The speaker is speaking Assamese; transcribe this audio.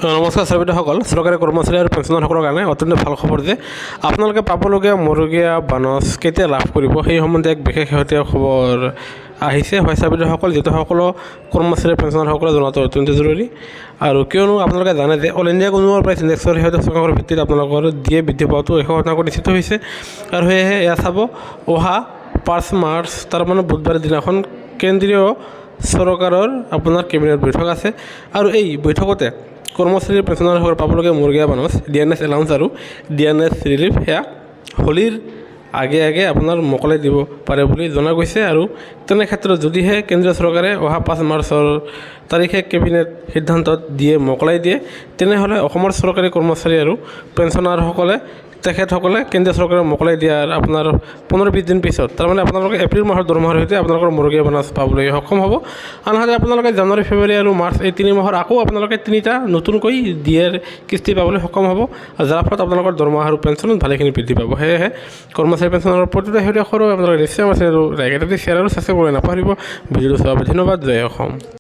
নমস্কাৰ শ্ৰোতাসকল, চৰকাৰী কৰ্মচাৰী আৰু পেঞ্চনাৰসকলৰ কাৰণে অত্যন্ত ভাল খবৰ যে আপোনালোকে পাবলগীয়া মৰুগীয়া বানচ কেতিয়া লাভ কৰিব সেই সম্বন্ধে এক বিশেষ শেহতীয়া খবৰ আহিছে। হয় চাবিদাৰসকল, যিটো সকলো কৰ্মচাৰী পেঞ্চনাৰসকলে জনাটো অত্যন্ত জৰুৰী। আৰু কিয়নো আপোনালোকে জানে যে অল ইণ্ডিয়া কনজিউমাৰ প্ৰাইচ ইণ্ডেক্সৰ শেহতীয়া সূচকাংকৰ ভিত্তিত আপোনালোকৰ দিয়ে বৃদ্ধি পোৱাটো 100% নিশ্চিত হৈছে। আৰু সেয়েহে এয়া চাব অহা 5 মাৰ্চ তাৰমানে বুধবাৰৰ দিনাখন কেন্দ্ৰীয় চৰকাৰৰ আপোনাৰ কেবিনেট বৈঠক আছে। আৰু এই বৈঠকতে কৰ্মচাৰী পেঞ্চনাৰসকলে পাবলগীয়া মৰুগীয়া বানচ DNS এলাউন্স আৰু DNS ৰিলিফ সেয়া হোলীৰ আগে আপোনাৰ মোকলাই দিব পাৰে বুলি জনা গৈছে। আৰু তেনে ক্ষেত্ৰত যদিহে কেন্দ্ৰীয় চৰকাৰে অহা 5 মাৰ্চৰ তাৰিখে কেবিনেট সিদ্ধান্তত মোকলাই দিয়ে, তেনেহ'লে অসমৰ চৰকাৰী কৰ্মচাৰী আৰু পেঞ্চনাৰসকলে তেখেতসকলে কেন্দ্ৰীয় চৰকাৰে মোকলাই দিয়াৰ আপোনাৰ 15-20 দিন পিছত, তাৰমানে আপোনালোকে এপ্ৰিল মাহৰ দৰমহাৰ সৈতে আপোনালোকৰ মৰুগীয়া বানচ পাবলৈ সক্ষম হ'ব। আনহাতে আপোনালোকে জানুৱাৰী, ফেব্ৰুৱাৰী আৰু মাৰ্চ এই 3 মাহৰ আকৌ আপোনালোকে 3টা নতুনকৈ DAৰ কিস্তি পাবলৈ সক্ষম হ'ব, যাৰ ফলত আপোনালোকৰ দৰমহা আৰু পেঞ্চনত ভালেখিনি বৃদ্ধি পাব। সেয়েহে কৰ্মচাৰী পেঞ্চনৰ প্ৰতিটো শেহতীয়া খবৰ আপোনালোকে নিশ্চয় আমাৰ চেনেলটো লাইক এটা দি শ্বেয়াৰ আৰু ছাবস্ক্ৰাইব কৰি নাপাহৰিব। ভিডিঅ'টো চোৱাৰ বাবে ধন্যবাদ। জয় অসম।